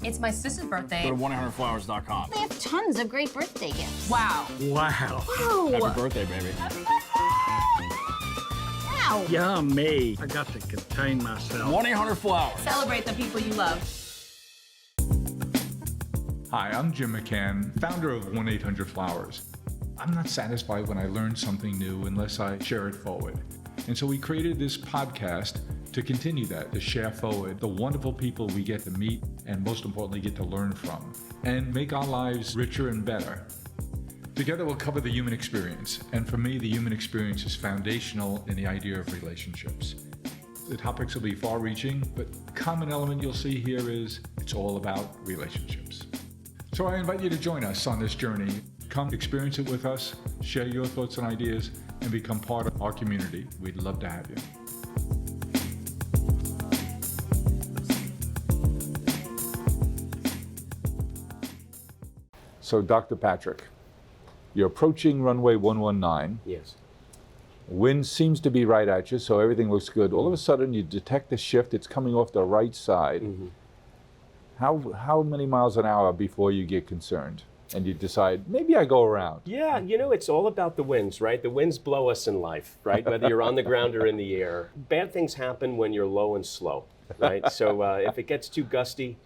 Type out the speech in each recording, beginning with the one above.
It's my sister's birthday. Go to 1-800-Flowers.com. They have tons of great birthday gifts. Wow. Wow. Wow. Happy birthday, baby. Wow. Yummy. I got to contain myself. 1-800-Flowers. Celebrate the people you love. Hi, I'm Jim McCann, founder of 1-800-Flowers. I'm not satisfied when I learn something new unless I share it forward. And so we created this podcast to continue that, to share forward the wonderful people we get to meet and most importantly get to learn from and make our lives richer and better. Together we'll cover the human experience. And for me, the human experience is foundational in the idea of relationships. The topics will be far-reaching, but the common element you'll see here is it's all about relationships. So I invite you to join us on this journey. Come experience it with us, share your thoughts and ideas, and become part of our community. We'd love to have you. So, Dr. Patrick, you're approaching runway 119. Yes. Wind seems to be right at you, so everything looks good. All of a sudden, you detect a shift. It's coming off the right side. Mm-hmm. How many miles an hour before you get concerned and you decide, maybe I go around? Yeah, you know, it's all about the winds, right? The winds blow us in life, right? Whether you're on the ground or in the air. Bad things happen when you're low and slow, right? So if it gets too gusty,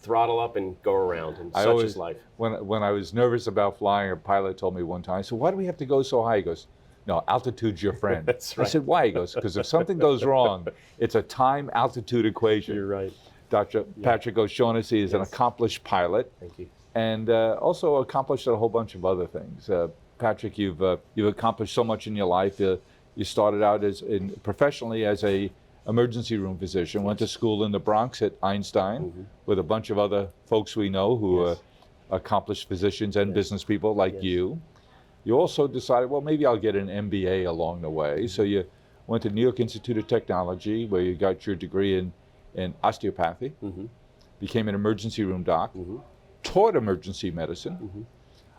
throttle up and go around, and such is life. When I was nervous about flying, a pilot told me one time, I said, why do we have to go so high? He goes, no, altitude's your friend. That's right. I said, why? He goes, because if something goes wrong, it's a time-altitude equation. You're right. Dr. Patrick O'Shaughnessy is an accomplished pilot. Thank you. And also accomplished a whole bunch of other things. Patrick, you've accomplished so much in your life. You started out professionally as a emergency room physician, went to school in the Bronx at Einstein with a bunch of other folks we know who are accomplished physicians and business people like you. You also decided, well, maybe I'll get an MBA along the way. So you went to New York Institute of Technology where you got your degree in osteopathy, became an emergency room doc, taught emergency medicine,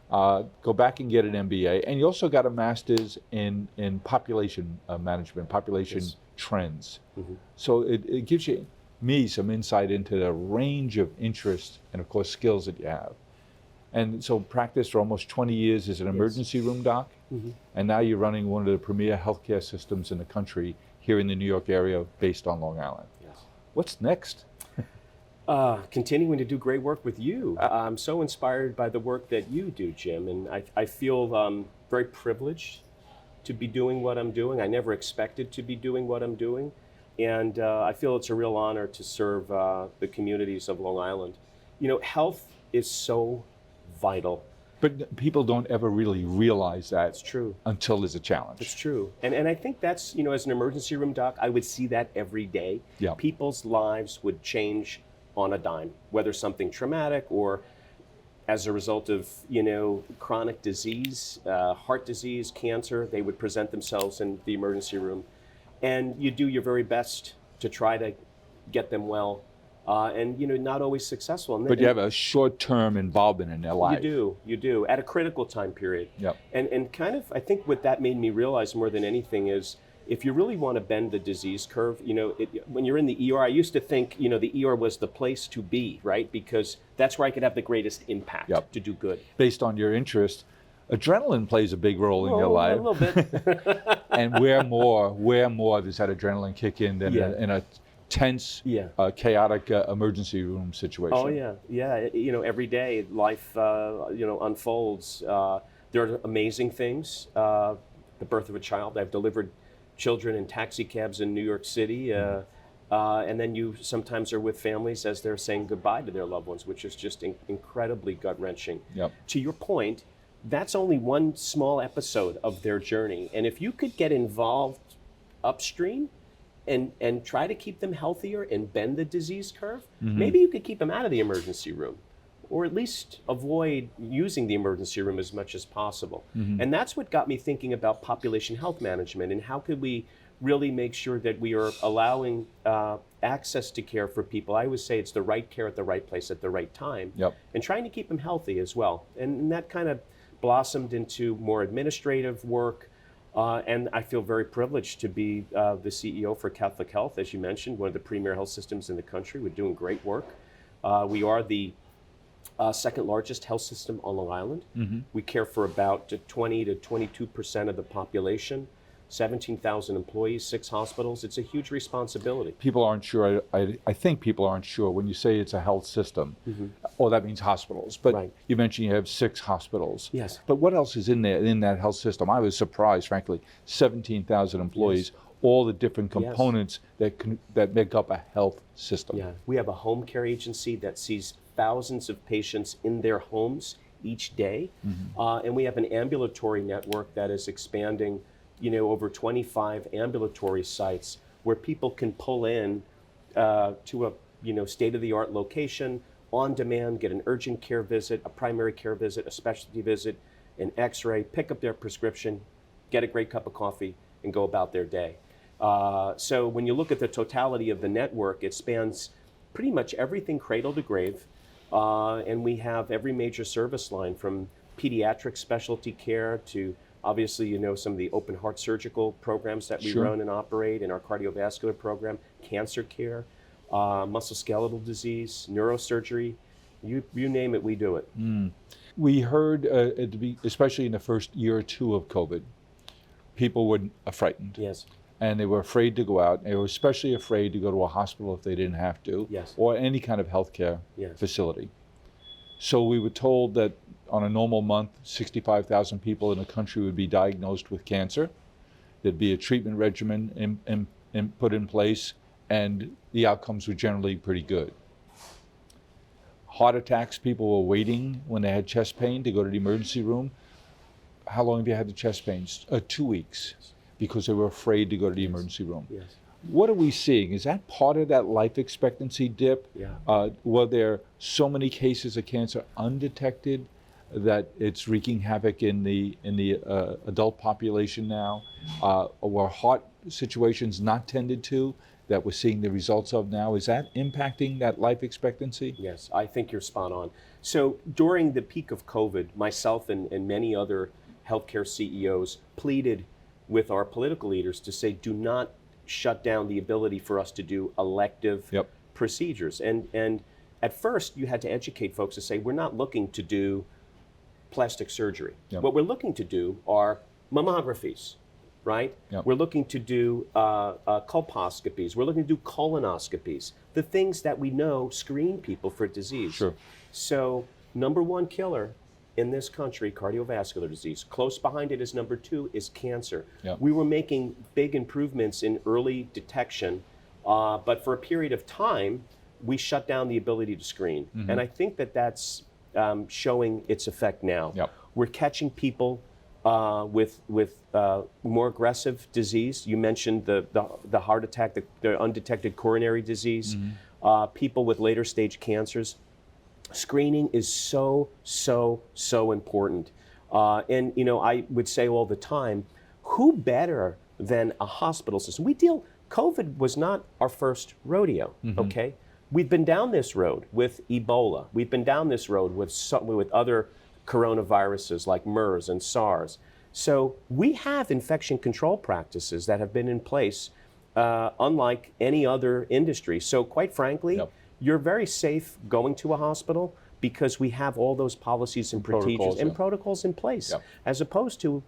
go back and get an MBA, and you also got a master's in population management, population trends. So it gives me some insight into the range of interests and of course skills that you have. And so practiced for almost 20 years as an emergency room doc, and now you're running one of the premier healthcare systems in the country here in the New York area based on Long Island. What's next? Continuing to do great work with you. I'm so inspired by the work that you do, Jim, and I feel very privileged to be doing what I'm doing. I never expected to be doing what I'm doing, and I feel it's a real honor to serve the communities of Long Island. You know, health is so vital. But people don't ever really realize that. It's true. Until there's a challenge. It's true. And I think that's, you know, as an emergency room doc, I would see that every day. Yeah. People's lives would change on a dime, whether something traumatic or as a result of, you know, chronic disease, heart disease, cancer, they would present themselves in the emergency room. And you do your very best to try to get them well. And, you know, not always successful. But you have a short-term involvement in their life. You do, at a critical time period. Yep. And kind of, I think what that made me realize more than anything is, if you really want to bend the disease curve, you know, when you're in the ER, I used to think, you know, the ER was the place to be, right? Because that's where I could have the greatest impact to do good. Based on your interest, adrenaline plays a big role in your life. A little bit. And where more does that adrenaline kick in than in a tense, chaotic emergency room situation? Oh yeah. You know, every day life, you know, unfolds. There are amazing things. The birth of a child. I've delivered children in taxi cabs in New York City, and then you sometimes are with families as they're saying goodbye to their loved ones, which is just incredibly gut-wrenching. Yep. To your point, that's only one small episode of their journey, and if you could get involved upstream and try to keep them healthier and bend the disease curve, maybe you could keep them out of the emergency room, or at least avoid using the emergency room as much as possible. And that's what got me thinking about population health management and how could we really make sure that we are allowing access to care for people. I always say it's the right care at the right place at the right time, and trying to keep them healthy as well. And that kind of blossomed into more administrative work. And I feel very privileged to be the CEO for Catholic Health, as you mentioned, one of the premier health systems in the country. We're doing great work. We are the second largest health system on Long Island. We care for about 20 to 22% of the population, 17,000 employees, 6 hospitals. It's a huge responsibility. People aren't sure. I think people aren't sure when you say it's a health system. Oh, that means hospitals. But Right. you mentioned you have 6 hospitals. Yes. But what else is in there in that health system? I was surprised, frankly. 17,000 employees, all the different components that make up a health system. Yeah, we have a home care agency that sees thousands of patients in their homes each day, and we have an ambulatory network that is expanding. Over 25 ambulatory sites where people can pull in to a state-of-the-art location on demand, get an urgent care visit, a primary care visit, a specialty visit, an X-ray, pick up their prescription, get a great cup of coffee, and go about their day. So when you look at the totality of the network, it spans pretty much everything cradle to grave, and we have every major service line from pediatric specialty care to obviously, some of the open heart surgical programs that we run and operate in our cardiovascular program, cancer care, musculoskeletal disease, neurosurgery, you name it, we do it. We heard, especially in the first year or two of COVID, people were frightened. Yes. And they were afraid to go out. They were especially afraid to go to a hospital if they didn't have to, Yes. or any kind of healthcare Yes. facility. So we were told that on a normal month, 65,000 people in the country would be diagnosed with cancer. There'd be a treatment regimen put in place, and the outcomes were generally pretty good. Heart attacks, people were waiting when they had chest pain to go to the emergency room. How long have you had the chest pains? 2 weeks, because they were afraid to go to the emergency room. Yes. What are we seeing? Is that part of that life expectancy dip? Yeah. Were there so many cases of cancer undetected that it's wreaking havoc in the adult population now? Were heart situations not tended to that we're seeing the results of now? Is that impacting that life expectancy? Yes, I think you're spot on. So during the peak of COVID, myself and many other healthcare CEOs pleaded with our political leaders to say, do not shut down the ability for us to do elective procedures. And at first, you had to educate folks to say, we're not looking to do plastic surgery. What we're looking to do are mammographies, right? We're looking to do colposcopies. We're looking to do colonoscopies, the things that we know screen people for disease. Sure. So number 1 killer in this country, cardiovascular disease. Close behind it is number 2 is cancer. We were making big improvements in early detection, but for a period of time, we shut down the ability to screen. And I think that's showing its effect now. We're catching people with more aggressive disease. You mentioned the heart attack, the undetected coronary disease, people with later stage cancers. Screening is so important. And I would say all the time, who better than a hospital system? COVID was not our first rodeo, okay? We've been down this road with Ebola. We've been down this road with other coronaviruses like MERS and SARS. So we have infection control practices that have been in place, unlike any other industry. So quite frankly, you're very safe going to a hospital because we have all those policies and procedures and protocols in place. As opposed to,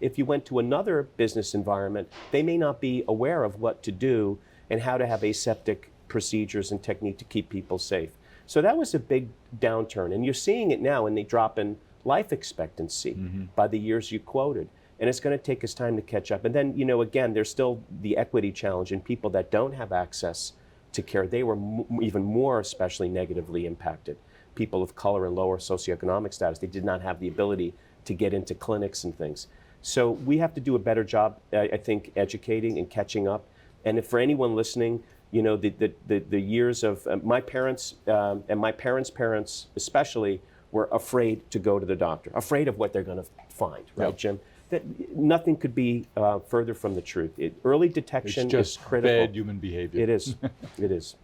if you went to another business environment, they may not be aware of what to do and how to have aseptic procedures and technique to keep people safe. So that was a big downturn. And you're seeing it now in the drop in life expectancy by the years you quoted. And it's going to take us time to catch up. And then, again, there's still the equity challenge in people that don't have access to care. They were even more especially negatively impacted. People of color and lower socioeconomic status, they did not have the ability to get into clinics and things. So we have to do a better job, I think, educating and catching up. And if for anyone listening, the years of my parents and my parents' parents especially were afraid to go to the doctor, afraid of what they're going to find, right, Jim? That nothing could be further from the truth. Early detection is critical. It's just bad human behavior. It is. It is.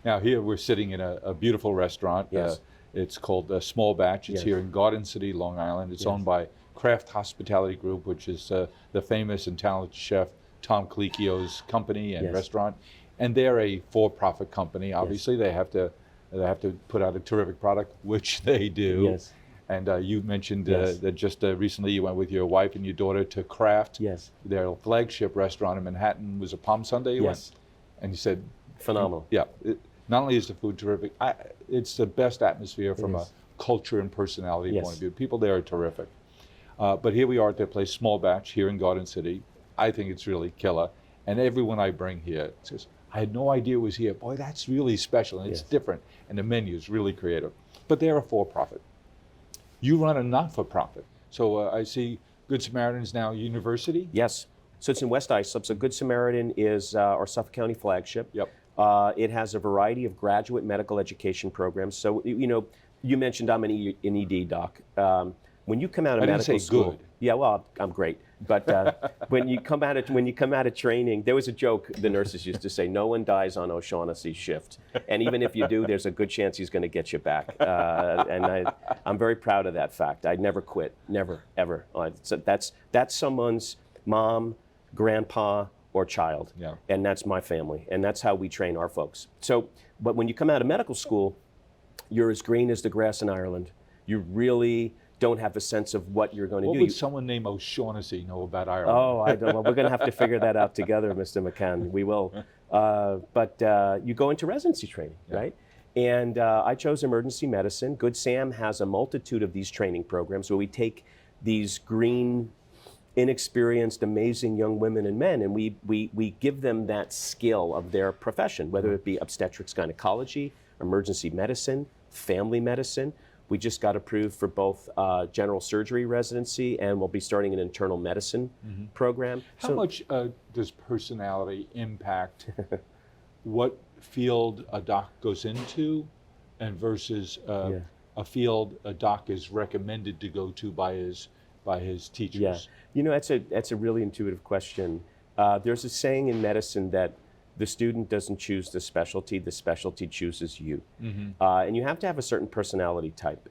Now here we're sitting in a beautiful restaurant. Yes. It's called Small Batch. It's here in Garden City, Long Island. It's owned by Kraft Hospitality Group, which is the famous and talented chef Tom Colicchio's company and restaurant. And they're a for-profit company. Obviously, they have to They have to put out a terrific product, which they do. Yes. And you mentioned Yes. that just recently you went with your wife and your daughter to Kraft. Yes. Their flagship restaurant in Manhattan was a Palm Sunday you Yes. went? And you said, Phenomenal. yeah, not only is the food terrific, it's the best atmosphere from a is. culture and personality Yes. point of view. People there are terrific. But here we are at their place, Small Batch, here in Garden City. I think it's really killer. And everyone I bring here says, I had no idea it was here. Boy, that's really special, and it's Yes. different, and the menu is really creative. But they're a for-profit. You run a not-for-profit. So I see Good Samaritans now university. Yes. So it's in West Islip. So Good Samaritan is our Suffolk County flagship. Yep. It has a variety of graduate medical education programs. So, you know, you mentioned I'm an ED doc. When you come out of I didn't medical say school, good. yeah, well, I'm great. But when you come out of training, there was a joke the nurses used to say: "No one dies on O'Shaughnessy's shift, and even if you do, there's a good chance he's going to get you back." And I'm very proud of that fact. I never quit, never, ever. So that's someone's mom, grandpa, or child, Yeah. and that's my family, and that's how we train our folks. So, but when you come out of medical school, you're as green as the grass in Ireland. You really don't have a sense of what you're going to What do. would someone named O'Shaughnessy know about Ireland? Oh, I don't know. We're going to have to figure that out together, Mr. McCann. We will. But you go into residency training, right? And I chose emergency medicine. Good Sam has a multitude of these training programs where we take these green, inexperienced, amazing young women and men, and we give them that skill of their profession, whether it be obstetrics, gynecology, emergency medicine, family medicine. We just got approved for both general surgery residency, and we'll be starting an internal medicine program. How much does personality impact what field a doc goes into and versus a field a doc is recommended to go to by his teachers? Yeah, you know, that's a really intuitive question. There's a saying in medicine that the student doesn't choose the specialty chooses you. And you have to have a certain personality type.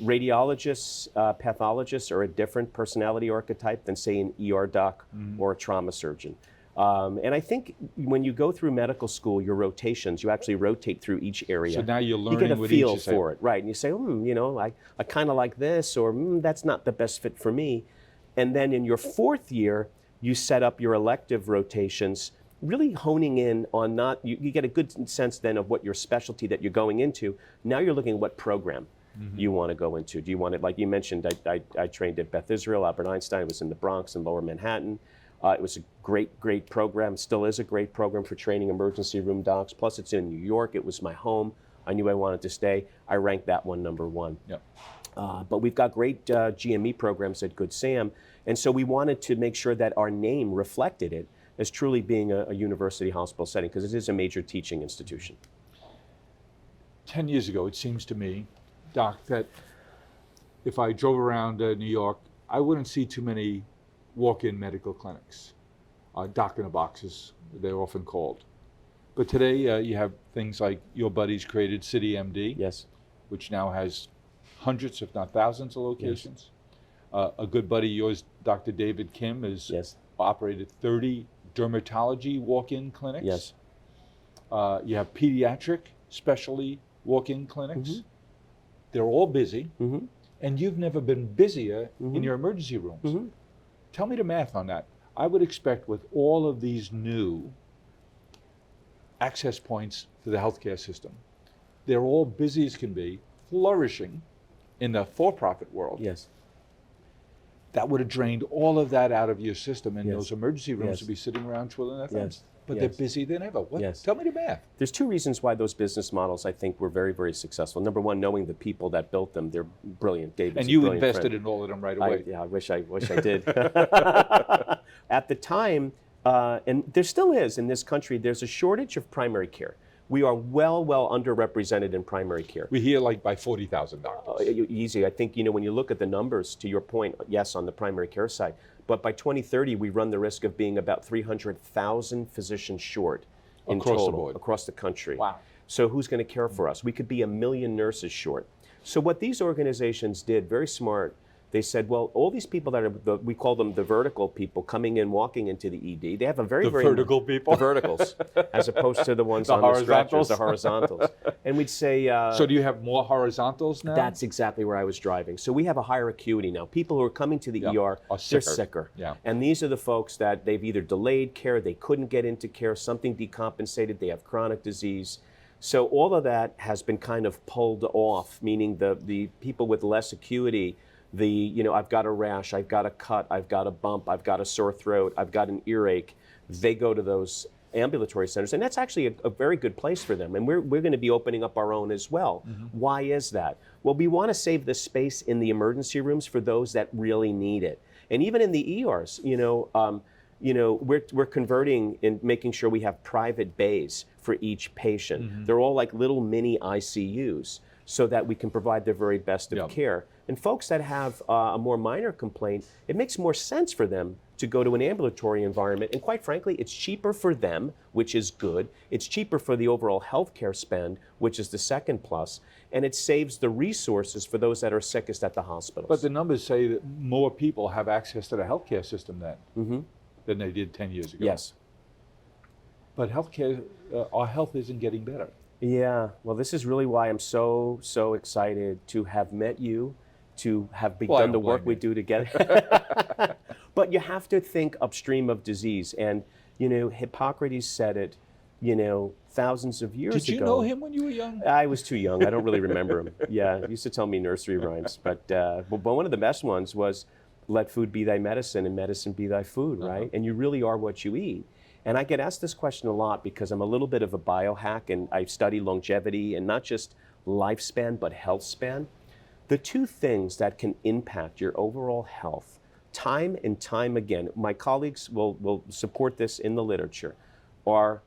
Radiologists, pathologists are a different personality archetype than, say, an ER doc or a trauma surgeon. And I think when you go through medical school, your rotations, you actually rotate through each area. So now you're you learning get a with feel each for it, right? And you say, you know, I kind of like this, or that's not the best fit for me. And then in your fourth year, you set up your elective rotations, really honing in on you get a good sense then of what your specialty that you're going into. Now you're looking at what program you want to go into. Do you want it, like you mentioned, I trained at Beth Israel, Albert Einstein, was in the Bronx and Lower Manhattan. It was a great program, still is a great program for training emergency room docs. Plus it's in New York, it was my home. I knew I wanted to stay. I ranked that one number one. Yep. But we've got great GME programs at Good Sam. And so we wanted to make sure that our name reflected it as truly being a university hospital setting, because it is a major teaching institution. 10 years ago, it seems to me, Doc, that if I drove around New York, I wouldn't see too many walk-in medical clinics, doc-in-a-boxes, they're often called. But today you have things like your buddies created City MD, Yes. which now has hundreds, if not thousands of locations. A good buddy of yours, Dr. David Kim, has Yes. operated 30 dermatology walk-in clinics. Yes. You have pediatric specialty walk-in clinics. They're all busy, and you've never been busier in your emergency rooms. Tell me the math on that. I would expect with all of these new access points to the healthcare system, they're all busy as can be, flourishing in the for-profit world. Yes. That would have drained all of that out of your system, and Yes. those emergency rooms Yes. would be sitting around twiddling their thumbs. Yes. But Yes. they're busier than ever. What? Yes. Tell me the math. There's two reasons why those business models, I think, were very, very successful. Number one, knowing the people that built them, they're brilliant. David's And a you brilliant invested friend. in all of them right away. I wish I did. At the time, and there still is in this country, there's a shortage of primary care. We are well underrepresented in primary care. We hear like by 40,000 doctors. Easy. I think, when you look at the numbers, to your point, yes, on the primary care side, but by 2030, we run the risk of being about 300,000 physicians short in Across the total, board. across the country. Wow. So who's going to care for us? We could be 1 million nurses short. So what these organizations did, very smart, They said, well, all these people that are, we call them the vertical people coming in, walking into the ED, they have a very vertical people? The verticals, as opposed to the ones The on the stretchers, horizontals? the horizontals. And we'd say... so do you have more horizontals now? That's exactly where I was driving. So we have a higher acuity now. People who are coming to the ER, they're sicker. Yeah. And these are the folks that they've either delayed care, they couldn't get into care, something decompensated, they have chronic disease. So all of that has been kind of pulled off, meaning the people with less acuity, I've got a rash, I've got a cut, I've got a bump, I've got a sore throat, I've got an earache, they go to those ambulatory centers. And that's actually a very good place for them. And we're going to be opening up our own as well. Why is that? Well, we want to save the space in the emergency rooms for those that really need it. And even in the ERs, we're converting and making sure we have private bays for each patient. They're all like little mini ICUs so that we can provide the very best of care. And folks that have a more minor complaint, it makes more sense for them to go to an ambulatory environment. And quite frankly, it's cheaper for them, which is good. It's cheaper for the overall healthcare spend, which is the second plus. And it saves the resources for those that are sickest at the hospitals. But the numbers say that more people have access to the healthcare system then than they did 10 years ago. Yes. But healthcare, our health isn't getting better. Yeah, well, this is really why I'm so excited to have met you, to have begun the work we do together. But you have to think upstream of disease. And, Hippocrates said it, thousands of years ago. Did you know him when you were young? I was too young. I don't really remember him. Yeah, he used to tell me nursery rhymes. But one of the best ones was, let food be thy medicine and medicine be thy food, right? And you really are what you eat. And I get asked this question a lot because I'm a little bit of a biohack and I study longevity and not just lifespan, but health span. The two things that can impact your overall health, time and time again, my colleagues will support this in the literature, are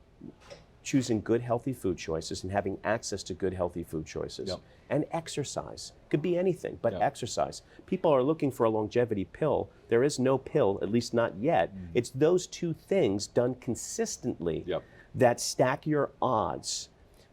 choosing good healthy food choices and having access to good healthy food choices. And exercise. Could be anything, but exercise. People are looking for a longevity pill. There is no pill, at least not yet. It's those two things done consistently that stack your odds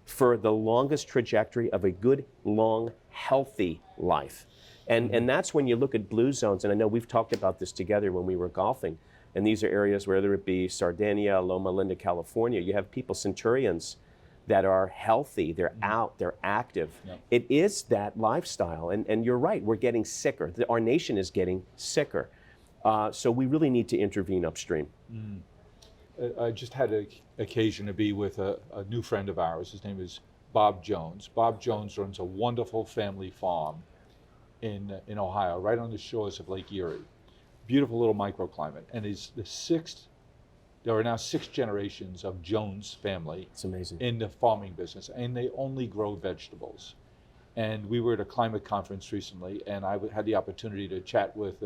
for the longest trajectory of a good, long, healthy life. And that's when you look at blue zones, and I know we've talked about this together when we were golfing, and these are areas, whether it be Sardinia, Loma Linda, California, you have people, centurions, that are healthy, they're out, they're active. It is that lifestyle, and you're right, we're getting sicker. Our nation is getting sicker. So we really need to intervene upstream. I just had an occasion to be with a new friend of ours. His name is Bob Jones. Bob Jones runs a wonderful family farm in Ohio, right on the shores of Lake Erie. Beautiful little microclimate, and there are now 6 generations of Jones family. It's amazing. In the farming business, and they only grow vegetables. And we were at a climate conference recently, and I had the opportunity to chat with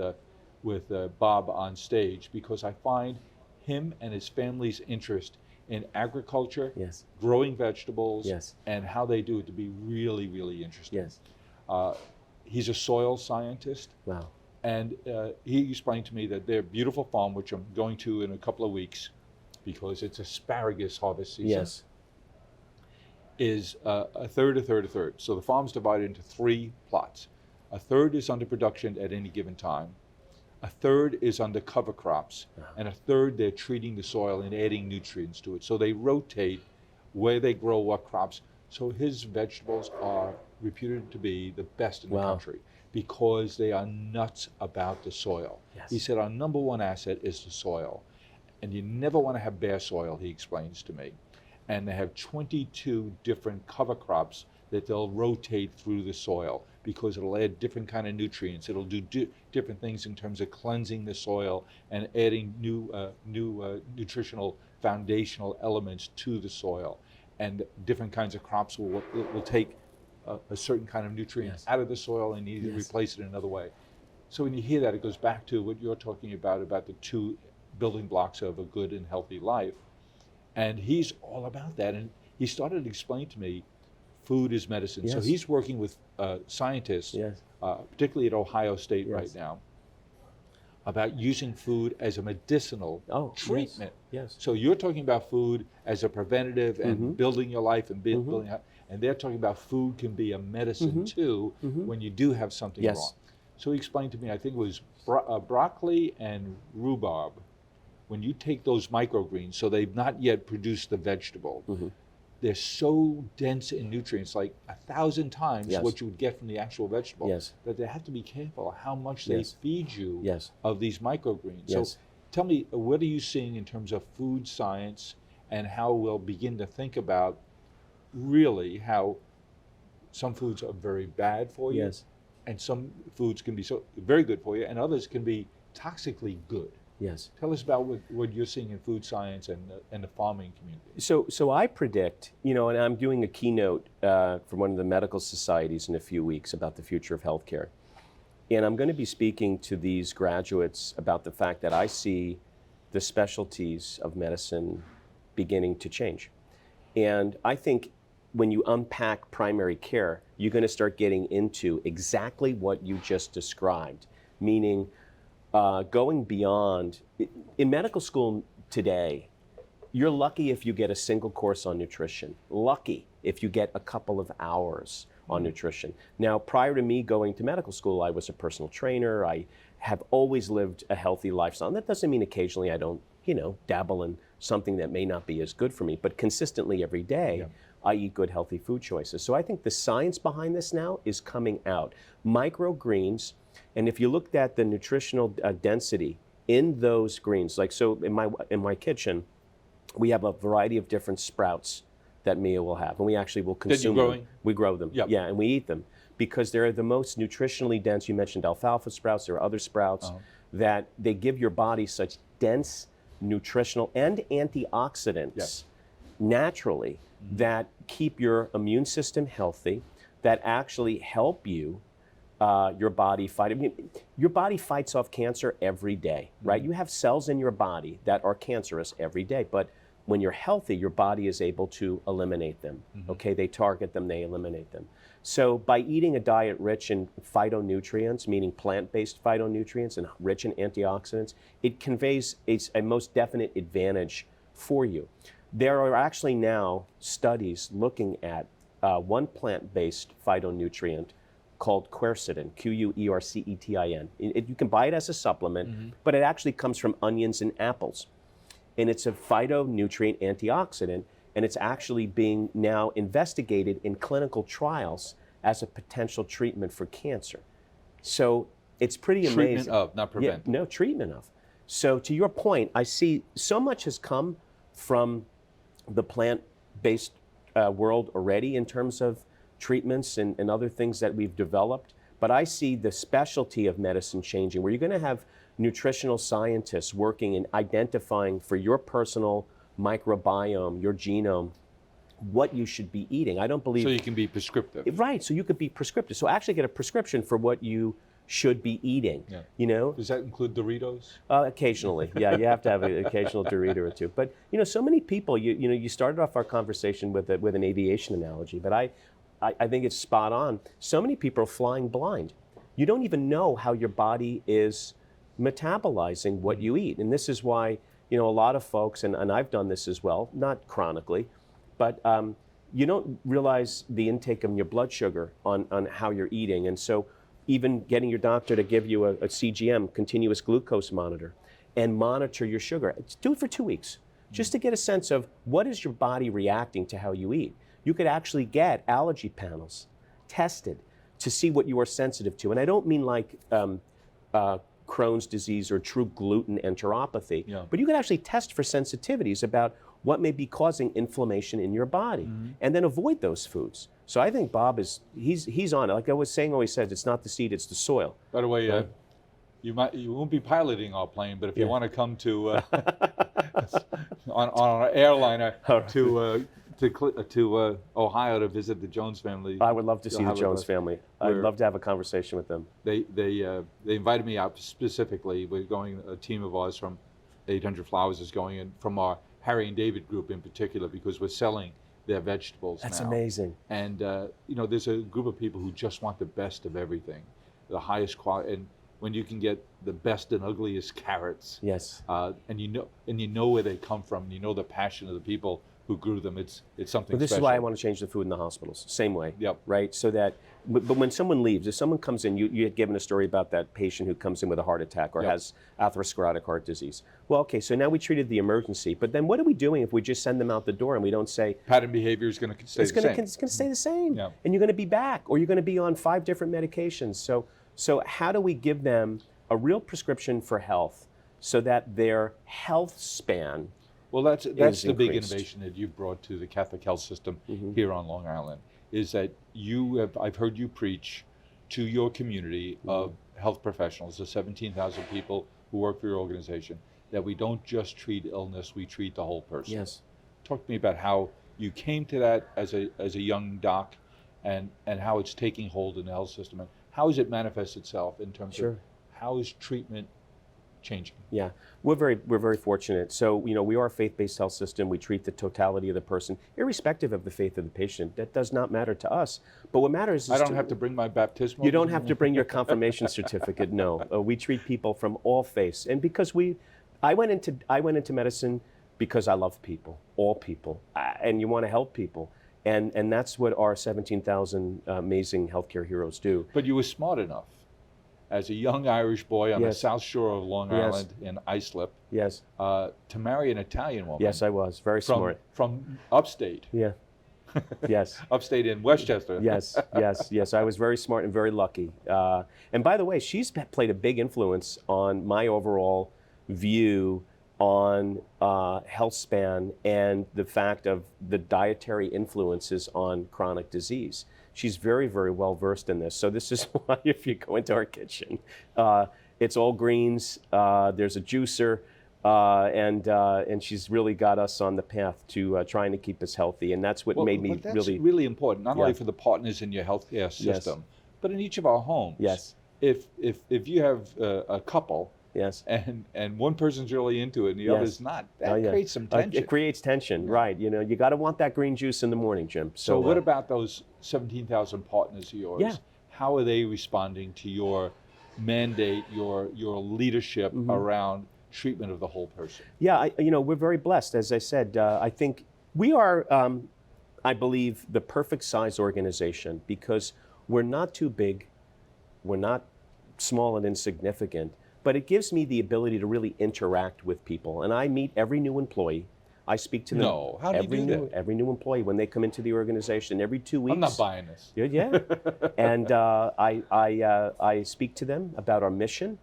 Bob on stage because I find him and his family's interest in agriculture, growing vegetables, and how they do it to be really, really interesting. He's a soil scientist. Wow. And he explained to me that their beautiful farm, which I'm going to in a couple of weeks, because it's asparagus harvest season, is a third. So the farm's divided into 3 plots. A third is under production at any given time. A third is under cover crops. And a third, they're treating the soil and adding nutrients to it. So they rotate where they grow what crops. So his vegetables are reputed to be the best in the country, because they are nuts about the soil. He said our number one asset is the soil. And you never want to have bare soil, he explains to me. And they have 22 different cover crops that they'll rotate through the soil because it'll add different kind of nutrients. It'll do different things in terms of cleansing the soil and adding new nutritional foundational elements to the soil. And different kinds of crops will take a certain kind of nutrient out of the soil and need to replace it in another way. So when you hear that, it goes back to what you're talking about the 2 building blocks of a good and healthy life. And he's all about that. And he started to explain to me, food is medicine. So he's working with scientists, particularly at Ohio State right now, about using food as a medicinal treatment. So you're talking about food as a preventative and building your life and building, and they're talking about food can be a medicine too when you do have something wrong. So he explained to me, I think it was broccoli and rhubarb. When you take those microgreens, so they've not yet produced the vegetable, they're so dense in nutrients, like 1,000 times what you would get from the actual vegetable, that they have to be careful how much they feed you of these microgreens. So tell me, what are you seeing in terms of food science and how we'll begin to think about really how some foods are very bad for you and some foods can be so very good for you and others can be toxically good. Yes. Tell us about what you're seeing in food science and the farming community. So I predict, and I'm doing a keynote for one of the medical societies in a few weeks about the future of healthcare. And I'm going to be speaking to these graduates about the fact that I see the specialties of medicine beginning to change. And I think when you unpack primary care, you're going to start getting into exactly what you just described, meaning going beyond. In medical school today, you're lucky if you get a single course on nutrition, lucky if you get a couple of hours on nutrition. Now, prior to me going to medical school, I was a personal trainer. I have always lived a healthy lifestyle. And that doesn't mean occasionally I don't, dabble in something that may not be as good for me, but consistently every day, I eat good, healthy food choices. So I think the science behind this now is coming out. Microgreens, and if you looked at the nutritional density in those greens, like so in my kitchen, we have a variety of different sprouts that Mia will have, and we actually will consume them. We grow them, and we eat them because they're the most nutritionally dense. You mentioned alfalfa sprouts. There are other sprouts that they give your body such dense nutritional and antioxidants naturally that keep your immune system healthy, that actually help you your body fight. I mean, your body fights off cancer every day, right? You have cells in your body that are cancerous every day, but when you're healthy, your body is able to eliminate them. Okay, they target them, they eliminate them. So by eating a diet rich in phytonutrients, meaning plant-based phytonutrients and rich in antioxidants, it conveys a most definite advantage for you. There are actually now studies looking at one plant-based phytonutrient called quercetin, Quercetin. You can buy it as a supplement, but it actually comes from onions and apples. And it's a phytonutrient antioxidant, and it's actually being now investigated in clinical trials as a potential treatment for cancer. So it's pretty amazing. Treatment of, not prevent. Yeah, no, treatment of. So to your point, I see so much has come from the plant-based world already in terms of treatments and other things that we've developed. But I see the specialty of medicine changing, where you're going to have nutritional scientists working and identifying for your personal microbiome, your genome, what you should be eating. I don't believe... So you can be prescriptive. Right, so you could be prescriptive. So actually get a prescription for what you should be eating, Does that include Doritos? Occasionally, yeah, you have to have an occasional Dorito or two. But, so many people, you started off our conversation with an aviation analogy, but I think it's spot on. So many people are flying blind. You don't even know how your body is metabolizing what you eat. And this is why, a lot of folks, and I've done this as well, not chronically, but you don't realize the intake of your blood sugar on how you're eating. And so even getting your doctor to give you a CGM, continuous glucose monitor, and monitor your sugar. Do it for 2 weeks, just to get a sense of what is your body reacting to how you eat. You could actually get allergy panels tested to see what you are sensitive to. And I don't mean like Crohn's disease or true gluten enteropathy, but you could actually test for sensitivities about what may be causing inflammation in your body, and then avoid those foods. So I think Bob he's on it. Like I was saying, always says, it's not the seed, it's the soil. By the way, you won't be piloting our plane, but if you want to come to on our airliner to Ohio to visit the Jones family, I would love to see the Jones family. I'd love to have a conversation with them. They invited me out specifically. We're going. A team of ours from 800 Flowers is going in, from our Harry and David group in particular, because we're selling their vegetables now. That's amazing. And there's a group of people who just want the best of everything, the highest quality. And when you can get the best and ugliest carrots, yes, and you know where they come from, and you know the passion of the people who grew them. It's something But this special. is why I want to change the food in the hospitals. Same way. Yep. Right? So that, but when someone leaves, if someone comes in, you had given a story about that patient who comes in with a heart attack or Yep. has atherosclerotic heart disease. Well, okay, so now we treated the emergency, but then what are we doing if we just send them out the door and we don't say, Pattern behavior is going to stay it's the going same. to stay the same, Yeah. and you're going to be back, or you're going to be on 5 different medications. So how do we give them a real prescription for health so that their health span? Well, that's the big increased. innovation that you've brought to the Catholic health system here on Long Island, is that I've heard you preach to your community of health professionals, the 17,000 people who work for your organization, that we don't just treat illness, we treat the whole person. Yes. Talk to me about how you came to that as a young doc, and how it's taking hold in the health system, and how does it manifest itself in terms of how is treatment changing? Yeah, we're very fortunate. So, we are a faith-based health system. We treat the totality of the person, irrespective of the faith of the patient. That does not matter to us. But what matters is I don't have to bring my baptismal. You don't have to bring your confirmation certificate. No, we treat people from all faiths, and because I went into medicine because I love people, all people, and you want to help people, and that's what our 17,000 amazing healthcare heroes do. But you were smart enough, as a young Irish boy on the Yes. South Shore of Long Yes. Island in Islip, Yes, to marry an Italian woman. yes, I was very smart. From upstate. Yeah, yes. Upstate in Westchester. Yes. I was very smart and very lucky. And by the way, she's played a big influence on my overall view on health span and the fact of the dietary influences on chronic disease. She's very, very well versed in this. So this is why if you go into our kitchen, it's all greens. There's a juicer. And she's really got us on the path to trying to keep us healthy, and that's what made me but that's really important, not only for the partners in your healthcare system, but in each of our homes. Yes. If you have a couple, Yes. and one person's really into it and the Yes. other's not, that creates some tension. It creates tension, right? You got to want that green juice in the morning, Jim. So what about those 17,000 partners of yours? Yeah. How are they responding to your mandate, your leadership around treatment of the whole person? Yeah, we're very blessed. As I said, I think we are, I believe, the perfect size organization because we're not too big, we're not small and insignificant, but it gives me the ability to really interact with people. And I meet every new employee. I speak to them. No, how do you do that? Every new employee when they come into the organization every 2 weeks. I'm not buying this. Yeah, and I speak to them about our mission,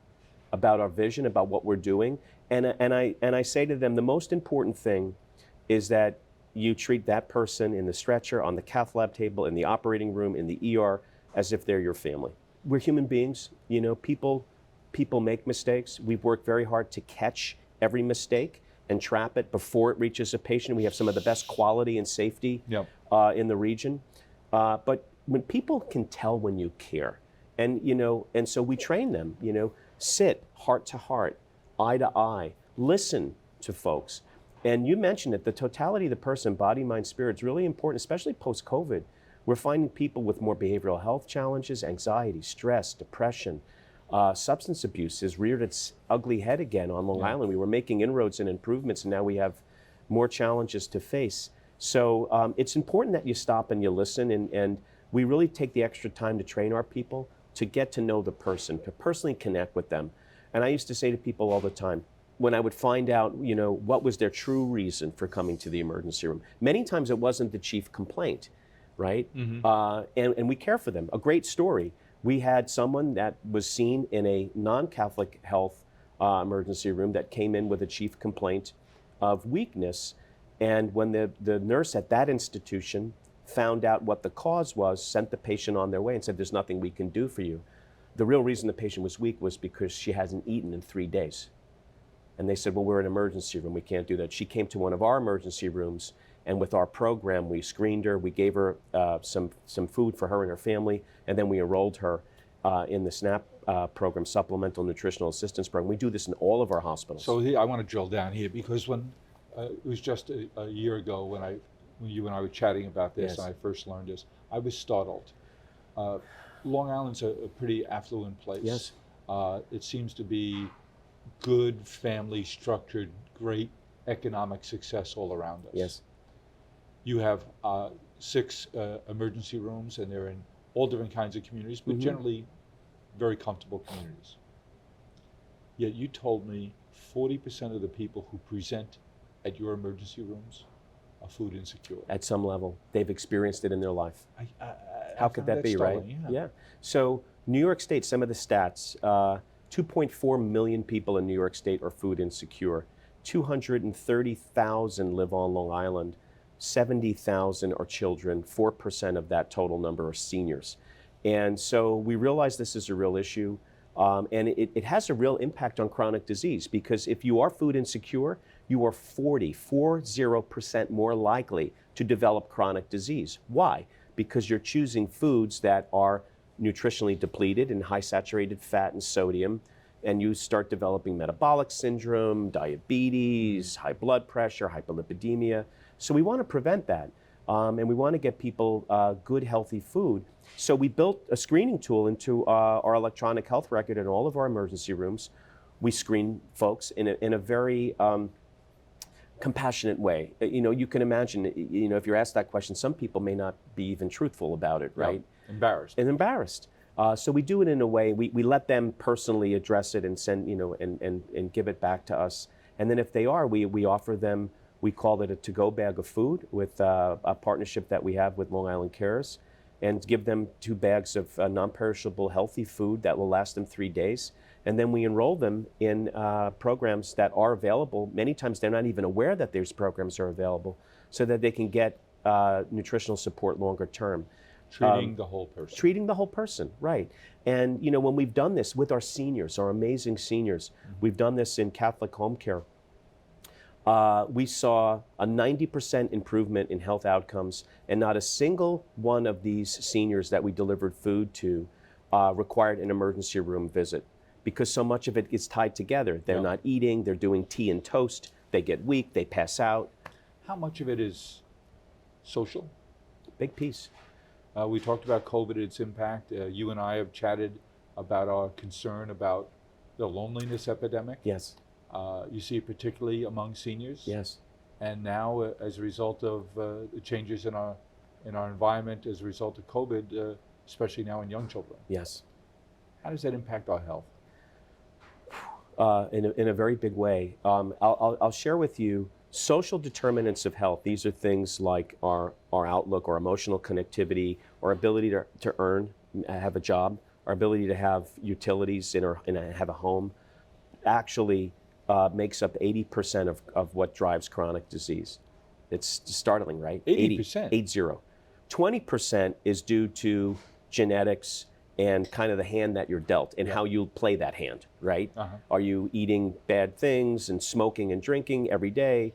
about our vision, about what we're doing, and I say to them the most important thing is that you treat that person in the stretcher, on the cath lab table, in the operating room, in the ER, as if they're your family. We're human beings, people make mistakes. We've worked very hard to catch every mistake and trap it before it reaches a patient. We have some of the best quality and safety in the region. But when people can tell when you care, and so we train them, sit heart to heart, eye to eye, listen to folks. And you mentioned it, the totality of the person, body, mind, spirit, is really important, especially post-COVID. We're finding people with more behavioral health challenges, anxiety, stress, depression. Substance abuse has reared its ugly head again on Long Island. We were making inroads and improvements, and now we have more challenges to face. So it's important that you stop and you listen, and we really take the extra time to train our people to get to know the person, to personally connect with them. And I used to say to people all the time, when I would find out, what was their true reason for coming to the emergency room, many times it wasn't the chief complaint, right? And we care for them. A great story. We had someone that was seen in a non-Catholic health emergency room that came in with a chief complaint of weakness. And when the nurse at that institution found out what the cause was, sent the patient on their way and said, there's nothing we can do for you. The real reason the patient was weak was because she hasn't eaten in 3 days. And they said, well, we're an emergency room, we can't do that. She came to one of our emergency rooms, and with our program, we screened her, we gave her some food for her and her family, and then we enrolled her in the SNAP program, Supplemental Nutritional Assistance Program. We do this in all of our hospitals. So here, I want to drill down here, because when it was just a year ago when you and I were chatting about this, and I first learned this, I was startled. Long Island's a pretty affluent place. Yes. It seems to be good, family structured, great economic success all around us. Yes. You have 6 emergency rooms, and they're in all different kinds of communities, but generally very comfortable communities. Yet you told me 40% of the people who present at your emergency rooms are food insecure. At some level, they've experienced it in their life. How could found that be, startling, right? Yeah. So New York State, some of the stats, 2.4 million people in New York State are food insecure. 230,000 live on Long Island. 70,000 are children. 4% of that total number are seniors. And so we realize this is a real issue. And it has a real impact on chronic disease, because if you are food insecure, you are 40% more likely to develop chronic disease. Why? Because you're choosing foods that are nutritionally depleted in high saturated fat and sodium, and you start developing metabolic syndrome, diabetes, high blood pressure, hyperlipidemia. So we want to prevent that. And we want to get people good, healthy food. So we built a screening tool into our electronic health record in all of our emergency rooms. We screen folks in a very compassionate way. You can imagine, if you're asked that question, some people may not be even truthful about it, right? Yeah, embarrassed. And embarrassed. So we do it in a way, we let them personally address it and send, and give it back to us. And then if they are, we offer them, we call it a to-go bag of food with a partnership that we have with Long Island Cares, and give them 2 bags of non-perishable healthy food that will last them 3 days. And then we enroll them in programs that are available. Many times they're not even aware that these programs are available, so that they can get nutritional support longer term. Treating the whole person. Treating the whole person, right. And when we've done this with our seniors, our amazing seniors, we've done this in Catholic home care. We saw a 90% improvement in health outcomes, and not a single one of these seniors that we delivered food to required an emergency room visit, because so much of it is tied together. They're not eating, they're doing tea and toast, they get weak, they pass out. How much of it is social? Big piece. We talked about COVID, its impact. You and I have chatted about our concern about the loneliness epidemic. Yes. You see it particularly among seniors. Yes. And now, as a result of the changes in our environment, as a result of COVID, especially now in young children. Yes. How does that impact our health? In a very big way. I'll share with you social determinants of health. These are things like our outlook, our emotional connectivity, our ability to earn, have a job, our ability to have utilities and have a home. Actually makes up 80% of what drives chronic disease. It's startling, right? 80%? 80. 20% is due to genetics and kind of the hand that you're dealt and how you play that hand, right? Are you eating bad things and smoking and drinking every day?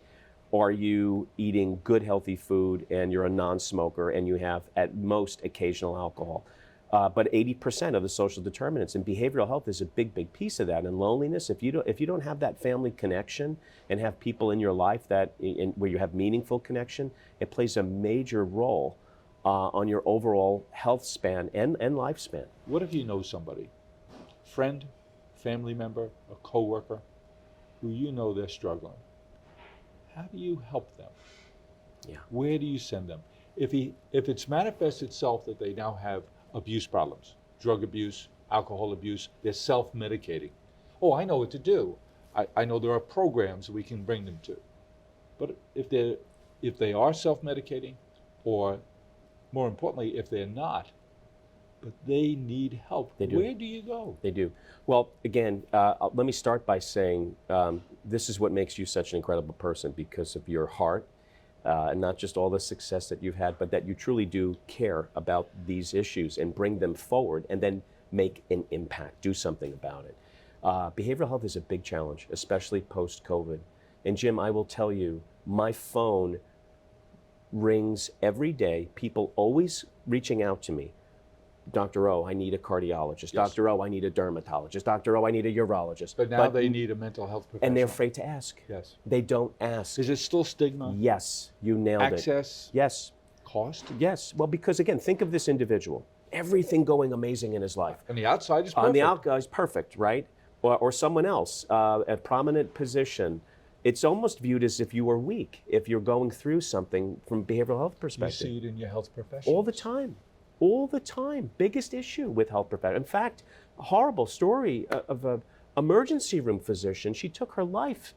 Or are you eating good, healthy food and you're a non-smoker and you have at most occasional alcohol? But 80% of the social determinants, and behavioral health is a big, big piece of that. And loneliness, if you don't have that family connection and have people in your life where you have meaningful connection, it plays a major role on your overall health span and lifespan. What if you know somebody, friend, family member, a coworker, who you know they're struggling? How do you help them? Yeah. Where do you send them? If it's manifests itself that they now have abuse problems, drug abuse, alcohol abuse, they're self-medicating. Oh, I know what to do. I know there are programs we can bring them to. But if they are self-medicating, or more importantly, if they're not, but they need help, where do you go? They do. Well, again, let me start by saying this is what makes you such an incredible person, because of your heart, and not just all the success that you've had, but that you truly do care about these issues and bring them forward and then make an impact, do something about it. Behavioral health is a big challenge, especially post-COVID. And Jim, I will tell you, my phone rings every day, people always reaching out to me. Dr. O, I need a cardiologist. Yes. Dr. O, I need a dermatologist. Dr. O, I need a urologist. But now they need a mental health professional. And they're afraid to ask. Yes. They don't ask. Is it still stigma? Yes, you nailed it. Access? Yes. Cost? Yes. Well, because again, think of this individual. Everything going amazing in his life. On the outside is perfect. On the outside is perfect, right? Or someone else, a prominent position, it's almost viewed as if you are weak, if you're going through something from a behavioral health You perspective. see it in your health profession. All the time. All the time. Biggest issue with health professionals. In fact, a horrible story of an emergency room physician. She took her life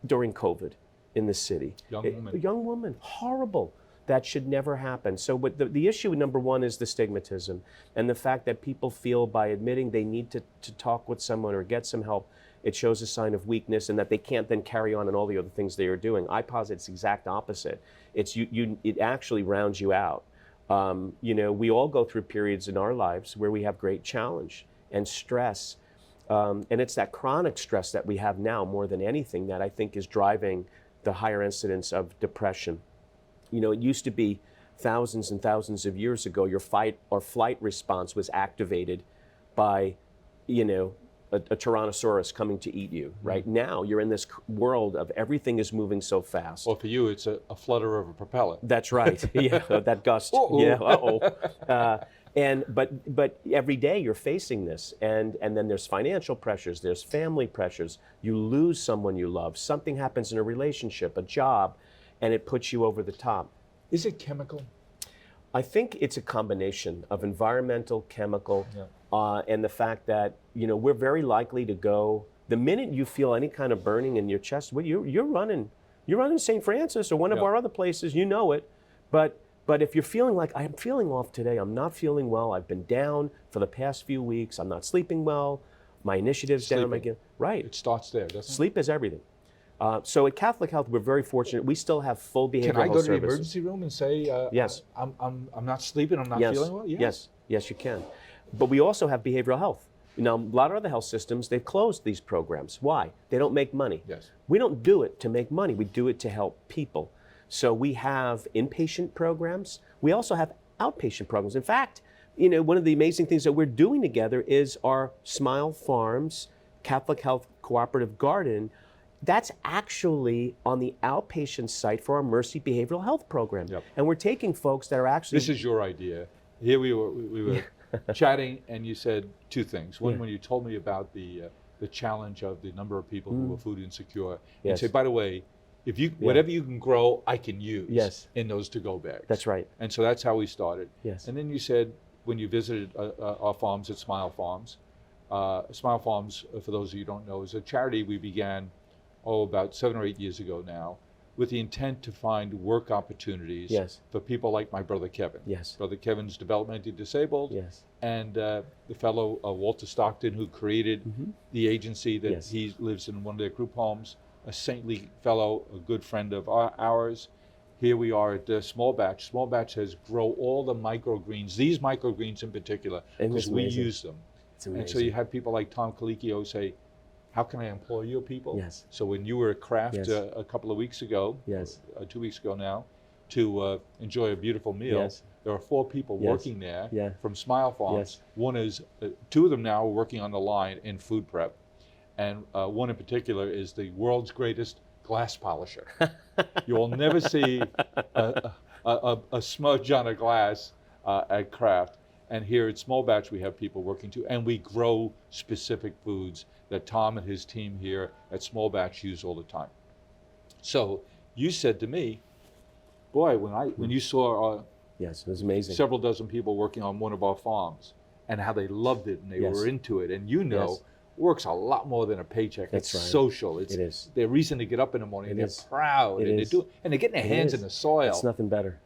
during COVID in the city. A young woman. Horrible. That should never happen. So what the issue number one is the stigmatism and the fact that people feel by admitting they need to talk with someone or get some help, it shows a sign of weakness and that they can't then carry on in all the other things they are doing. I posit it's the exact opposite. It's it actually rounds you out. We all go through periods in our lives where we have great challenge and stress. And it's that chronic stress that we have now more than anything that I think is driving the higher incidence of depression. It used to be thousands and thousands of years ago, your fight or flight response was activated by, a Tyrannosaurus coming to eat you. Right now, you're in this world of everything is moving so fast. Well, for you, it's a flutter of a propeller. That's right. Yeah, that gust. Uh-oh. Yeah. But every day you're facing this, and then there's financial pressures, there's family pressures. You lose someone you love. Something happens in a relationship, a job, and it puts you over the top. Is it chemical? I think it's a combination of environmental, chemical, and the fact that we're very likely to go. The minute you feel any kind of burning in your chest, well, you're running St. Francis or one of our other places. You know it, but if you're feeling like I'm feeling off today, I'm not feeling well. I've been down for the past few weeks. I'm not sleeping well. My initiative's down again. Right. It starts there, doesn't it? Sleep is everything. So at Catholic Health, we're very fortunate. We still have full behavioral Can I go health to the services. emergency room and say, Yes. I'm not sleeping, I'm not Yes. feeling well? Yes, you can. But we also have behavioral health. Now, a lot of other health systems, they've closed these programs. Why? They don't make money. Yes. We don't do it to make money. We do it to help people. So we have inpatient programs. We also have outpatient programs. In fact, one of the amazing things that we're doing together is our Smile Farms Catholic Health Cooperative Garden. That's actually on the outpatient site for our Mercy Behavioral Health Program. Yep. And we're taking folks that are actually... This is your idea. Here we were chatting, and you said two things. One, when you told me about the challenge of the number of people who were food insecure, and Yes. say, by the way, if you whatever you can grow, I can use in those to-go bags. That's right. And so that's how we started. Yes. And then you said, when you visited our farms at Smile Farms, Smile Farms, for those of you who don't know, is a charity we began about 7 or 8 years ago now, with the intent to find work opportunities for people like my brother Kevin. Yes. Brother Kevin's developmentally disabled, Yes. and the fellow Walter Stockton, who created the agency that he lives in one of their group homes, a saintly fellow, a good friend of ours. Here we are at Small Batch. Small Batch has grow all the microgreens, these microgreens in particular, because we use them. It's amazing. And so you have people like Tom Colicchio say, how can I employ your people? Yes. So when you were at Kraft a couple of weeks ago, 2 weeks ago now, to enjoy a beautiful meal, there are 4 people working there from Smile Farms. One is, 2 of them now are working on the line in food prep. And one in particular is the world's greatest glass polisher. You will never see a smudge on a glass at Kraft. And here at Small Batch, we have people working too, and we grow specific foods that Tom and his team here at Small Batch use all the time. So you said to me, boy, when you saw yes, it was amazing. Several dozen people working on one of our farms and how they loved it and they were into it, and work's a lot more than a paycheck. That's it's right. social. It is. Their reason to get up in the morning. It They're is. proud, It and is. they're getting their hands in the soil. It's nothing better.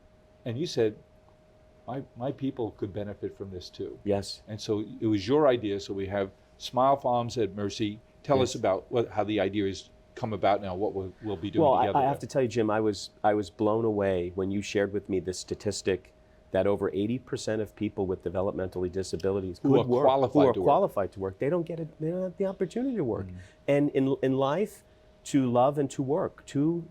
And you said, my people could benefit from this too. Yes. And so it was your idea. So we have Smile Farms at Mercy. Tell us about how the idea has come about now, what we'll be doing together. Well, I have to tell you, Jim, I was blown away when you shared with me this statistic that over 80% of people with developmental disabilities who are qualified to work, they don't get it. They don't have the opportunity to work. And in life, to love and to work, two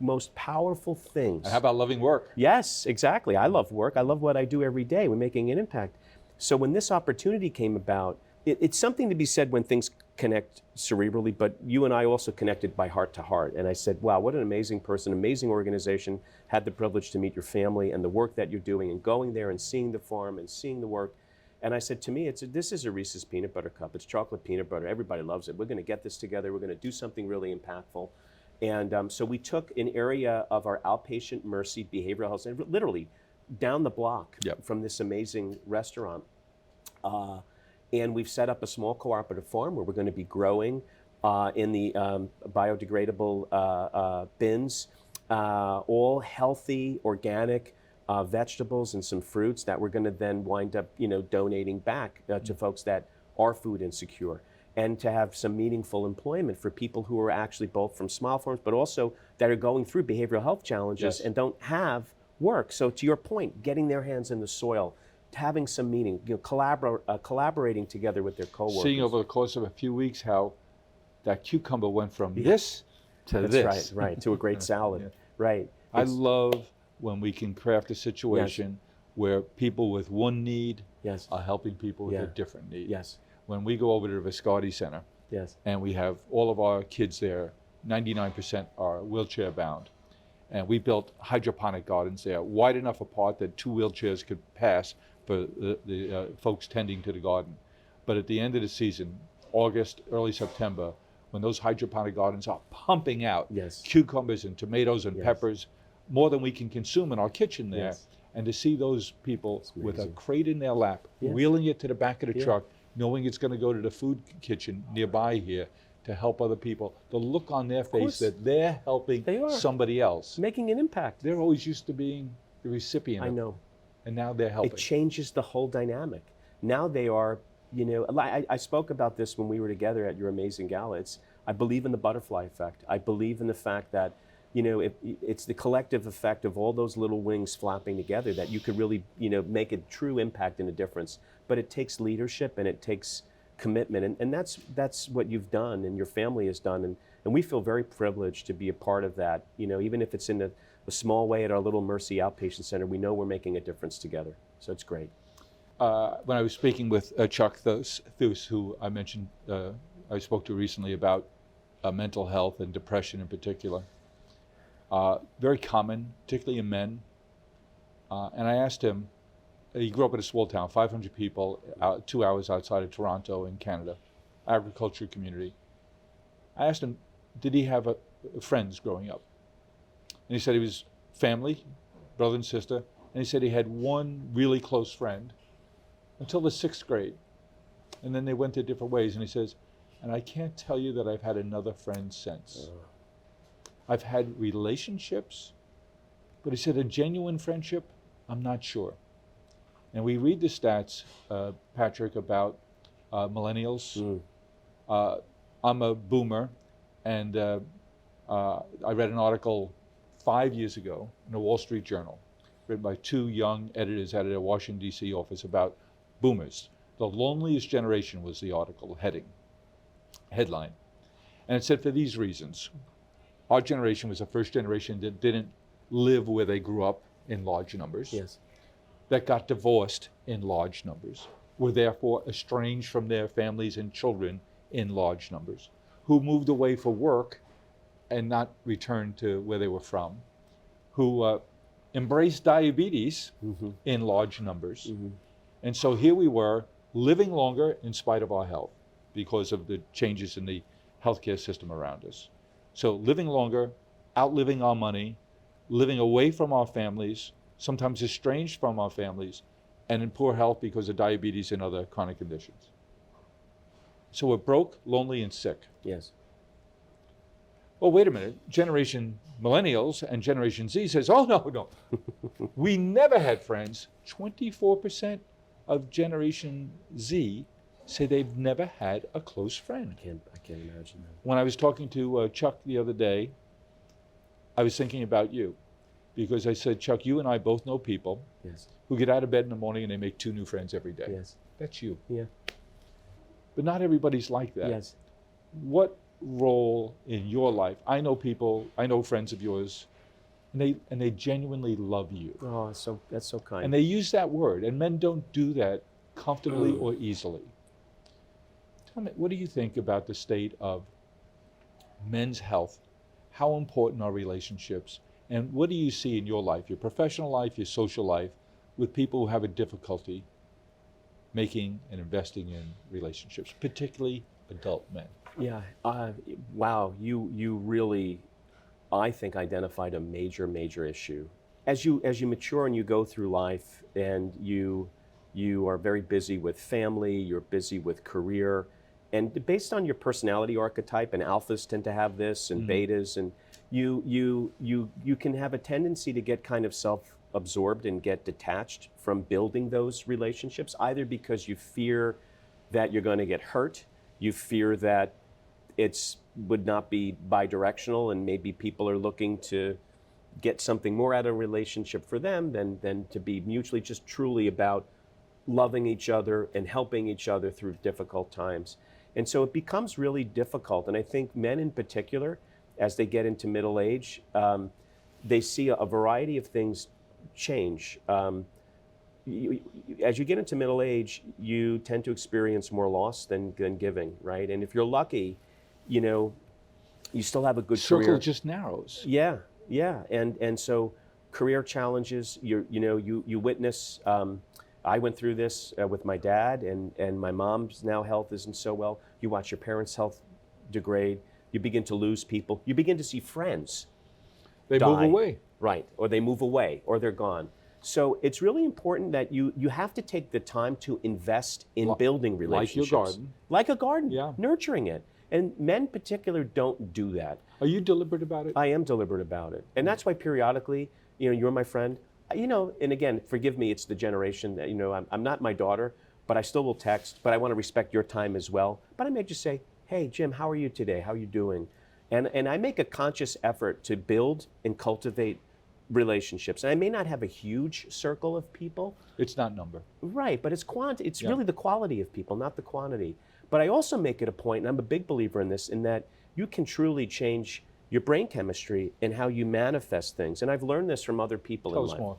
most powerful things. And how about loving work? Yes, exactly. I love work. I love what I do every day. We're making an impact. So when this opportunity came about, it's something to be said when things connect cerebrally, but you and I also connected by heart to heart. And I said, wow, what an amazing person, amazing organization. Had the privilege to meet your family and the work that you're doing and going there and seeing the farm and seeing the work. And I said, to me, this is a Reese's peanut butter cup. It's chocolate peanut butter. Everybody loves it. We're going to get this together. We're going to do something really impactful. And so we took an area of our outpatient Mercy behavioral health center, literally down the block Yep. from this amazing restaurant. And we've set up a small cooperative farm where we're going to be growing in the biodegradable bins, all healthy, organic vegetables and some fruits that we're going to then wind up, donating back to folks that are food insecure, and to have some meaningful employment for people who are actually both from small farms, but also that are going through behavioral health challenges Yes. and don't have work. So to your point, getting their hands in the soil, having some meaning, collaborating together with their coworkers. Seeing over the course of a few weeks how that cucumber went from this to That's this. right, to a great salad, Yeah. right. I It's- love when we can craft a situation where people with one need Yes. are helping people with Yeah. a different need. Yes, When we go over to the Viscardi Center yes, and we have all of our kids there, 99% are wheelchair bound. And we built hydroponic gardens there, wide enough apart that 2 wheelchairs could pass for the folks tending to the garden. But at the end of the season, August, early September, when those hydroponic gardens are pumping out yes, cucumbers and tomatoes and Yes. peppers, more than we can consume in our kitchen there. Yes. And to see those people with a amazing. crate in their lap, Yes. wheeling it to the back of the Yeah. truck, knowing it's going to go to the food kitchen nearby here to help other people, the look on their face course. that they're helping They are. somebody else. making an impact. They're always used to being the recipient, I know. and now they're helping. It changes the whole dynamic. Now they are, I spoke about this when we were together at your amazing gala. I believe in the butterfly effect. I believe in the fact that, it's the collective effect of all those little wings flapping together that you could really, make a true impact and a difference. But it takes leadership and it takes commitment. And that's what you've done and your family has done. And we feel very privileged to be a part of that. Even if it's in a small way at our little Mercy Outpatient Center, we know we're making a difference together. So it's great. When I was speaking with Chuck Thus, who I mentioned, I spoke to recently about mental health and depression in particular, very common, particularly in men. And I asked him, he grew up in a small town, 500 people, 2 hours outside of Toronto in Canada, agriculture community. I asked him, did he have friends growing up? And he said he was family, brother and sister, and he said he had one really close friend until the 6th grade. And then they went their different ways. And he says, and I can't tell you that I've had another friend since. I've had relationships, but he said a genuine friendship, I'm not sure. And we read the stats, Patrick, about millennials. I'm a boomer, and I read an article 5 years ago in the Wall Street Journal, written by 2 young editors out of their Washington, D.C. office about boomers. The loneliest generation was the article headline. And it said for these reasons. Our generation was the first generation that didn't live where they grew up in large numbers, Yes. that got divorced in large numbers, were therefore estranged from their families and children in large numbers, who moved away for work and not returned to where they were from, who embraced diabetes in large numbers. And so here we were, living longer in spite of our health because of the changes in the healthcare system around us. So living longer, outliving our money, living away from our families, sometimes estranged from our families, and in poor health because of diabetes and other chronic conditions. So we're broke, lonely, and sick. Yes. Well, wait a minute. Generation Millennials and Generation Z says, oh, no. We never had friends. 24% of Generation Z say they've never had a close friend. I can't imagine that. When I was talking to Chuck the other day, I was thinking about you, because I said, Chuck, you and I both know people Yes. who get out of bed in the morning and they make 2 new friends every day. Yes. That's you. Yeah. But not everybody's like that. Yes. What role in your life? I know people, I know friends of yours, and they genuinely love you. Oh, that's so kind. And they use that word, and men don't do that comfortably or easily. Tell me, what do you think about the state of men's health? How important are relationships? And what do you see in your life, your professional life, your social life, with people who have a difficulty making and investing in relationships, particularly adult men? Yeah. Wow. You really I think, identified a major issue. As you mature and you go through life, and you are very busy with family, you're busy with career, and based on your personality archetype, and alphas tend to have this, and betas, and you can have a tendency to get kind of self-absorbed and get detached from building those relationships, either because you fear that you're going to get hurt, you fear that would not be bi-directional, and maybe people are looking to get something more out of a relationship for them than to be mutually just truly about loving each other and helping each other through difficult times. And so it becomes really difficult. And I think men in particular, as they get into middle age, they see a variety of things change. As you get into middle age, you tend to experience more loss than giving, right? And if you're lucky, you still have a good career. Circle just narrows. Yeah. And so career challenges, you witness. I went through this with my dad, and my mom's now health isn't so well. You watch your parents' health degrade. You begin to lose people. You begin to see friends They die. move away. Right, or they move away, or they're gone. So it's really important that you have to take the time to invest in building relationships. Like your garden. Like a garden, Yeah. Nurturing it. And men in particular don't do that. Are you deliberate about it? I am deliberate about it. And that's why periodically, you're my friend, and again, forgive me, it's the generation that, I'm not my daughter, but I still will text, but I want to respect your time as well. But I may just say, hey, Jim, how are you today? How are you doing? And I make a conscious effort to build and cultivate relationships. And I may not have a huge circle of people. It's not number. Right, but it's really the quality of people, not the quantity. But I also make it a point, and I'm a big believer in this, in that you can truly change your brain chemistry and how you manifest things. And I've learned this from other people in life. More.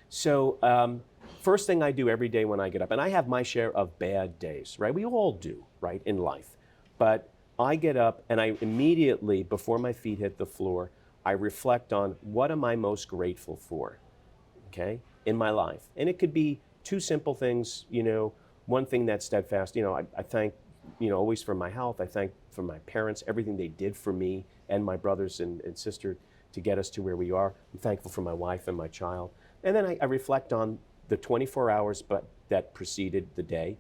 So first thing I do every day when I get up, and I have my share of bad days, right? We all do, right, in life. But I get up and I immediately, before my feet hit the floor, I reflect on what am I most grateful for, okay, in my life. And it could be two simple things, one thing that's steadfast, I thank, always for my health. I thank for my parents, everything they did for me and my brothers and sister to get us to where we are. I'm thankful for my wife and my child. And then I reflect on the 24 hours that preceded the day.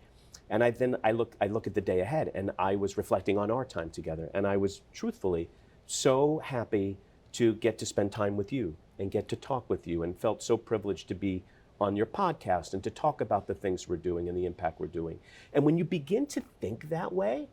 And I look at the day ahead, and I was reflecting on our time together. And I was truthfully so happy to get to spend time with you and get to talk with you, and felt so privileged to be on your podcast and to talk about the things we're doing and the impact we're doing. And when you begin to think that way,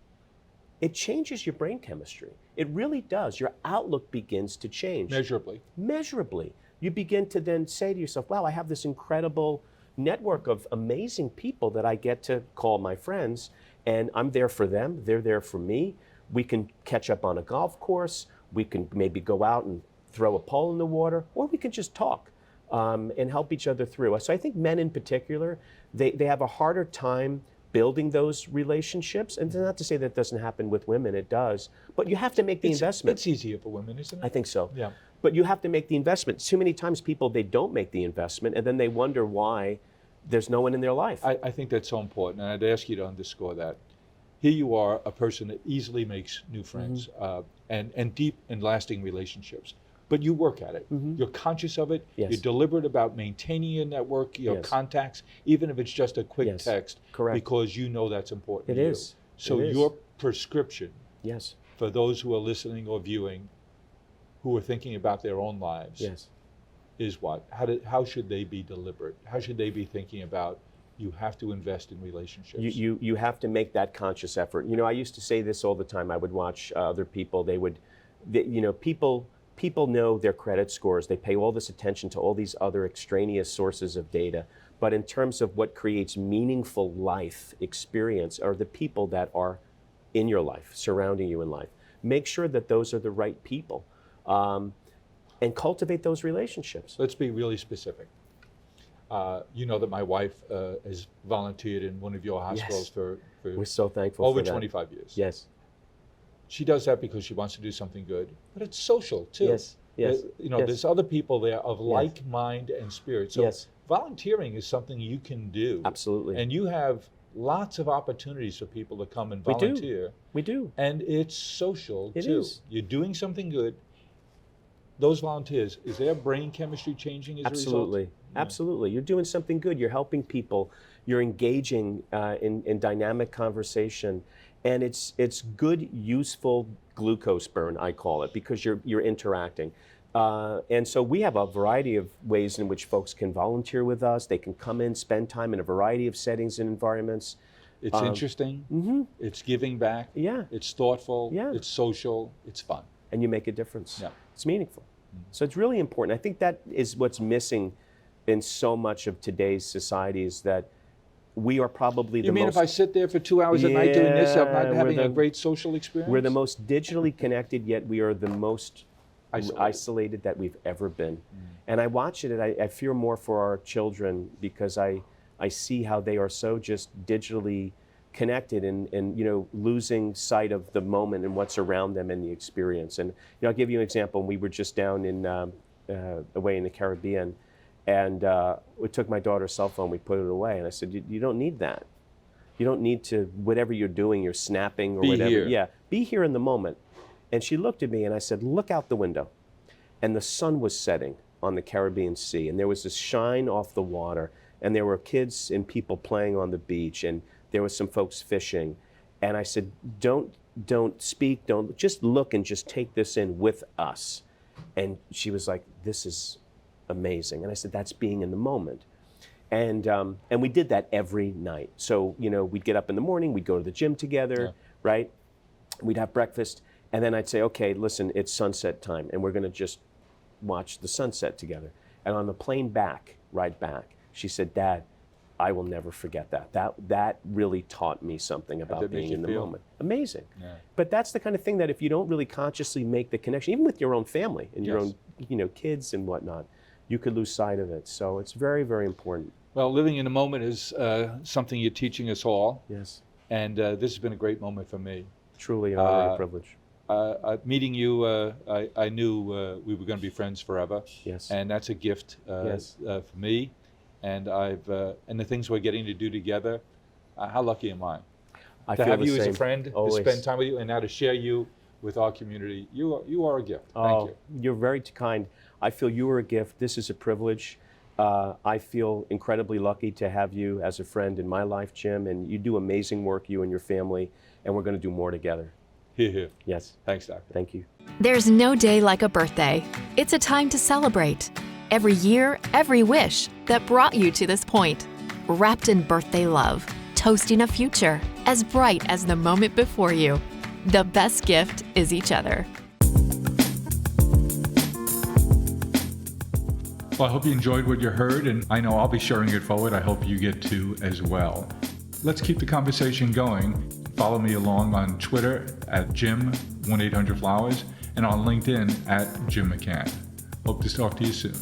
it changes your brain chemistry. It really does. Your outlook begins to change. Measurably. You begin to then say to yourself, wow, I have this incredible network of amazing people that I get to call my friends, and I'm there for them, they're there for me. We can catch up on a golf course, we can maybe go out and throw a pole in the water, or we can just talk and help each other through. So I think men in particular, they have a harder time building those relationships. And not to say that doesn't happen with women, it does, but you have to make the investment. It's easier for women, isn't it? I think so. Yeah. But you have to make the investment. Too many times they don't make the investment, and then they wonder why there's no one in their life. I think that's so important, and I'd ask you to underscore that. Here you are, a person that easily makes new friends and deep and lasting relationships. But you work at it. You're conscious of it. Yes. You're deliberate about maintaining your network, your contacts, even if it's just a quick text, because you know that's important to you. So your prescription for those who are listening or viewing, who are thinking about their own lives, is what? How should they be deliberate? How should they be thinking about, you have to invest in relationships? You have to make that conscious effort. I used to say this all the time. I would watch other people. People know their credit scores. They pay all this attention to all these other extraneous sources of data. But in terms of what creates meaningful life experience are the people that are in your life, surrounding you in life. Make sure that those are the right people. And cultivate those relationships. Let's be really specific. You know that my wife has volunteered in one of your hospitals for we're so thankful over for that. 25 years. Yes. She does that because she wants to do something good, but it's social too. Yes. There's other people there of like mind and spirit. So volunteering is something you can do. Absolutely. And you have lots of opportunities for people to come and volunteer. We do. And it's social It too. is. You're doing something good, those volunteers, is their brain chemistry changing as a result? Absolutely. Absolutely. You're doing something good. You're helping people. You're engaging in dynamic conversation. And it's good, useful glucose burn, I call it, because you're interacting. And so we have a variety of ways in which folks can volunteer with us. They can come in, spend time in a variety of settings and environments. It's interesting. Mm-hmm. It's giving back. Yeah. It's thoughtful. Yeah. It's social. It's fun. And you make a difference. Yeah. It's meaningful. So it's really important. I think that is what's missing in so much of today's society, is that we are probably You mean if I sit there for 2 hours a night doing this, I'm not having a great social experience? We're the most digitally connected, yet we are the most isolated that we've ever been. And I watch it, and I fear more for our children, because I see how they are so just digitally connected and losing sight of the moment and what's around them and the experience. And I'll give you an example. We were just down in away in the Caribbean, and we took my daughter's cell phone, we put it away, and I said, you don't need that. You don't need to, whatever you're doing, you're snapping or whatever. Here. Yeah, be here in the moment. And she looked at me and I said, look out the window. And the sun was setting on the Caribbean Sea, and there was this shine off the water, and there were kids and people playing on the beach, and there was some folks fishing. And I said, don't speak, don't, just look and just take this in with us. And she was like, this is amazing. And I said, that's being in the moment. And we did that every night. So, we'd get up in the morning, we'd go to the gym together, right? We'd have breakfast. And then I'd say, okay, listen, it's sunset time, and we're going to just watch the sunset together. And on the plane ride back, she said, Dad, I will never forget that. That really taught me something about being in the moment. Amazing. Yeah. But that's the kind of thing that if you don't really consciously make the connection, even with your own family and your own, kids and whatnot, you could lose sight of it. So it's very, very important. Well, living in the moment is something you're teaching us all. Yes. And this has been a great moment for me. Truly an honor and privilege. Meeting you, I knew we were going to be friends forever. Yes. And that's a gift for me. And and the things we're getting to do together, how lucky am I? To have you as a friend, always. to spend time with you, and now to share you with our community. You are a gift. Thank you. You're very kind. I feel you are a gift. This is a privilege. I feel incredibly lucky to have you as a friend in my life, Jim, and you do amazing work, you and your family, and we're going to do more together. Hear, hear. Yes. Thanks, Doctor. Thank you. There's no day like a birthday. It's a time to celebrate. Every year, every wish that brought you to this point. Wrapped in birthday love, toasting a future as bright as the moment before you. The best gift is each other. Well, I hope you enjoyed what you heard, and I know I'll be sharing it forward. I hope you get to as well. Let's keep the conversation going. Follow me along on Twitter at Jim1800Flowers and on LinkedIn at Jim McCann. Hope to talk to you soon.